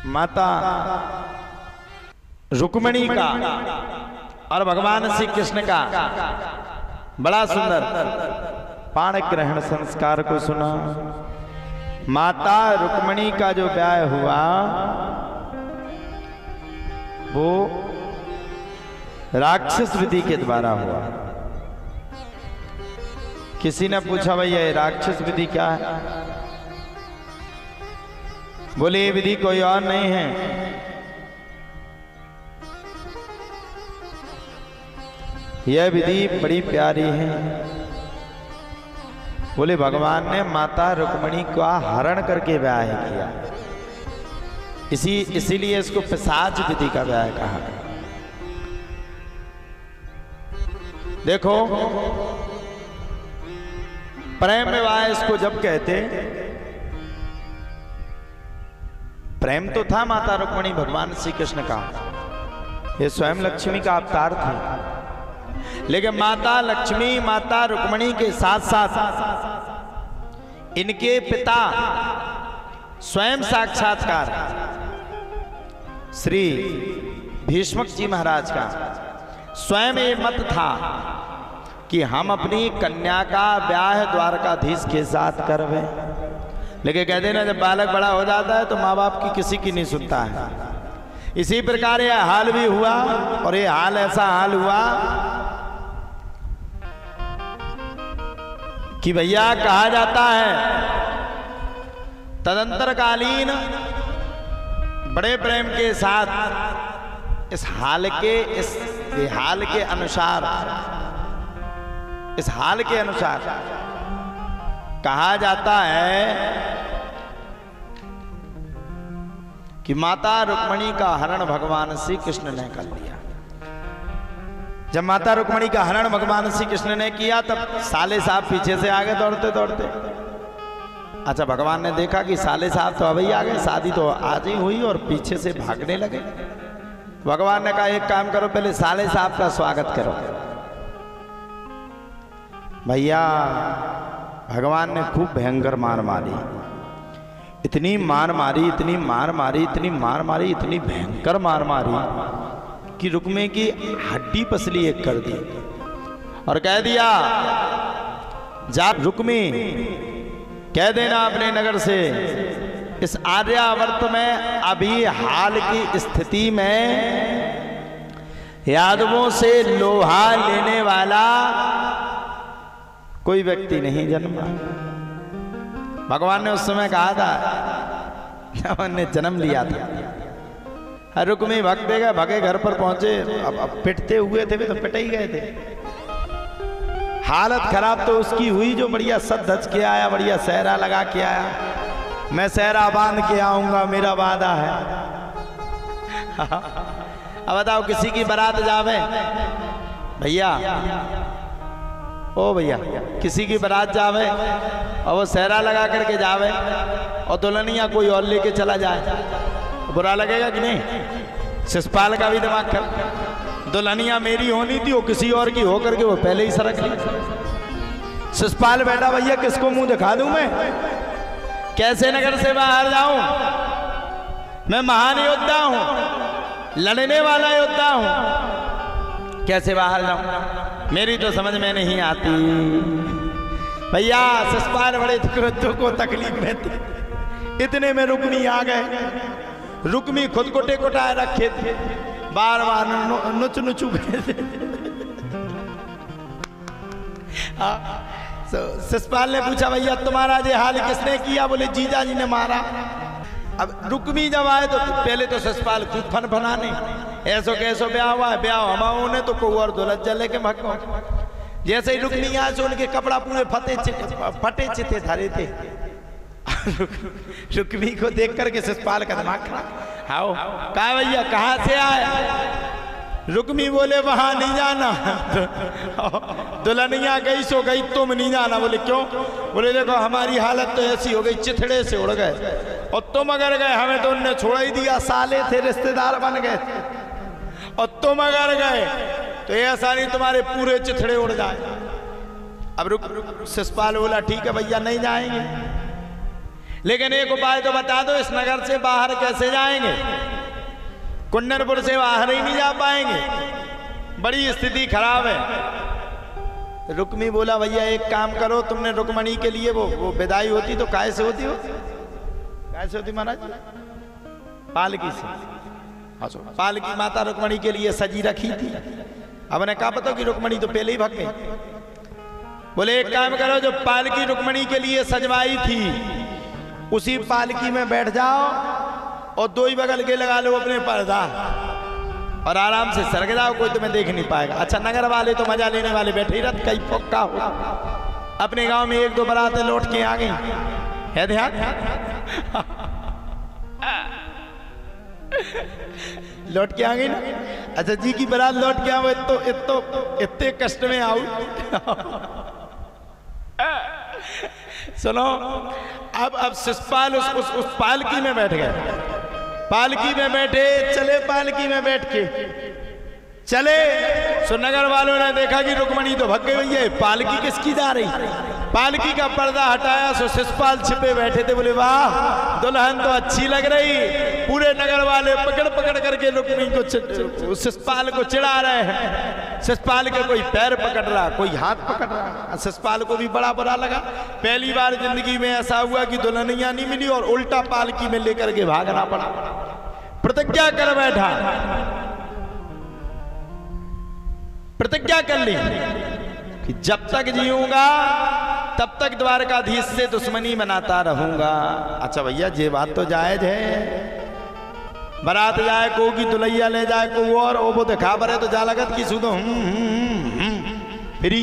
माता रुक्मिणी का और भगवान श्री कृष्ण का बड़ा सुंदर पाण ग्रहण संस्कार को सुना। माता रुक्मिणी का जो ब्याह हुआ वो राक्षस विधि के द्वारा हुआ। किसी ने पूछा भैया ये राक्षस विधि क्या है? बोले ये विधि कोई और नहीं है, यह विधि बड़ी प्यारी है। बोले भगवान ने माता रुक्मिणी का हरण करके ब्याह किया, इसीलिए इसको पिशाच विधि का ब्याह कहा गया। देखो प्रेम विवाह इसको जब कहते, प्रेम तो था माता रुक्मिणी भगवान श्री कृष्ण का, ये स्वयं लक्ष्मी का अवतार था। लेकिन माता लक्ष्मी माता रुक्मिणी के साथ साथ इनके पिता स्वयं साक्षात्कार श्री भीष्मक जी महाराज का स्वयं ये मत था कि हम अपनी कन्या का ब्याह द्वारकाधीश के साथ करवे। लेकिन कहते हैं ना जब बालक बड़ा हो जाता है तो माँ बाप की किसी की नहीं सुनता है। इसी प्रकार यह हाल भी हुआ, और ये हाल ऐसा हाल हुआ कि भैया कहा जाता है तदंतर कालीन बड़े प्रेम के साथ इस हाल के अनुसार कहा जाता है कि माता रुक्मिणी का हरण भगवान श्री कृष्ण ने कर लिया। जब माता रुक्मिणी का हरण भगवान श्री कृष्ण ने किया तब साले साहब पीछे से आगे दौड़ते दौड़ते। अच्छा, भगवान ने देखा कि साले साहब तो अभी आ गए, शादी तो आज ही हुई, और पीछे से भागने लगे। भगवान ने कहा एक काम करो, पहले साले साहब का स्वागत करो। भैया भगवान ने खूब भयंकर मार मारी, इतनी मार मारी, इतनी मार मारी, इतनी मार मारी, इतनी भयंकर मार मारी कि रुक्मिणी की हड्डी पसली एक कर दी और कह दिया जा रुक्मिणी कह देना अपने नगर से इस आर्यावर्त में अभी हाल की स्थिति में यादवों से लोहा लेने वाला कोई व्यक्ति नहीं जन्मा। भगवान ने उस समय कहा था जब उन्होंने जन्म लिया था। रुक्मिणी भगते गए, भगे घर पर पहुंचे। अब पिटते हुए थे, तो पिट ही गए थे। हालत खराब तो उसकी हुई जो बढ़िया सज धज के आया, बढ़िया सहरा लगा के आया। मैं सहरा बांध के आऊंगा, मेरा वादा है। अब बताओ किसी की बारात जावे भैया, ओ भैया किसी की बारात जावे और वो सहरा लगा करके जावे और दुल्हनिया कोई और लेके चला जाए, बुरा लगेगा कि नहीं? शिषपाल का भी दिमाग कर, दुल्हनिया मेरी होनी थी, वो किसी और की होकर के वो पहले ही सरक ली। शिषपाल बैठा भैया किसको मुंह दिखा दूं मैं, कैसे नगर से बाहर जाऊं? मैं महान योद्धा हूं, लड़ने वाला योद्धा हूं, कैसे बाहर जाऊं? मेरी तो समझ में नहीं आती। भैया शिषपाल बड़े क्रुद्धों को तकलीफ में थे, इतने में रुक्मिणी आ गए। रुक्मिणी खुद को टेकोटाए रखे थे, बार बार नुचू गए थे। शिषपाल ने पूछा भैया तुम्हारा ये हाल किसने किया? बोले जीजा जी ने मारा। अब रुक्मिणी जब आए तो पहले तो शिषपाल खूब फन फनाने, ऐसो कैसो ब्याह हुआ है, ब्याह हमाओं ने तो को और दुल्हन जले के भगवान। जैसे ही रुक्मिणी आए तो उनके कपड़ा पूरे फटे चिते धरे थे। रुक्मिणी को देख करके शिषपाल का दिमाग खराब। आओ कहा भैया कहाँ से आए? रुक्मिणी बोले वहां नहीं जाना, दुल्हनिया गई सो गई, तुम नहीं जाना। बोले क्यों? बोले देखो हमारी हालत तो ऐसी हो गई, चिथड़े से उड़ गए, और तुम अगर गए हमें तो उनने छोड़ ही दिया, साले थे रिश्तेदार बन गए, और तुम अगर गए तो ऐसा नहीं तुम्हारे पूरे चिथड़े उड़ जाए। अब शिषपाल बोला ठीक है भैया नहीं जाएंगे। लेकिन एक उपाय तो बता दो, इस नगर से बाहर कैसे जाएंगे? कुंडनपुर से बाहर ही नहीं जा पाएंगे, बड़ी स्थिति खराब है। रुक्मी बोला भैया एक काम करो, तुमने रुक्मणी के लिए वो विदाई होती तो काय से होती हो? काय से होती महाराज? पालकी से। पालकी माता रुक्मणी के लिए सजी रखी थी। अब ने कहा पता कि रुक्मणी तो पहले ही भाग गई। बोले एक काम करो, जो पालकी रुक्मणी के लिए सजवाई थी उसी पालकी में बैठ जाओ और दो ही बगल के लगा लो अपने पर्दा और आराम से सरक जाओ, कोई तुम्हें देख नहीं पाएगा। अच्छा नगर वाले तो मजा लेने वाले बैठे ही रहते, कई फोक्का हो। अपने गांव में एक दो बारातें लौट के आ गई है ध्यान लौट के आ गई ना। अच्छा जी की बारात लौट के आओ, इतने कष्ट में आओ सुनो। अब शिषपाल उस पालकी में बैठ गए, पालकी में बैठे, चले पालकी में बैठ के चले। सो नगर वालों ने देखा कि रुक्मणी तो भग गई है, पालकी किसकी जा रही? पालकी का पर्दा हटाया, सो शिषपाल छिपे बैठे थे। बोले वाह दुल्हन तो अच्छी लग रही। पूरे नगर वाले पकड़ पकड़ करके रुक्मणी को, शिषपाल को चिढ़ा रहे हैं। शिषपाल के कोई पैर पकड़ रहा, कोई हाथ पकड़ रहा। शिषपाल को भी बड़ा बुरा लगा। पहली बार जिंदगी में ऐसा हुआ कि दुल्हनिया नहीं मिली और उल्टा पालकी में लेकर के भागना पड़ा। प्रतिज्ञा कर बैठा, प्रतिज्ञा कर ली कि जब तक जीऊंगा तब तक द्वारकाधीश से दुश्मनी मनाता रहूंगा। अच्छा भैया ये बात तो जायज है, बारात जाए को की दुल्हैया ले जाए को और वो दिखा बरे तो जा लगत की सुनो फ्री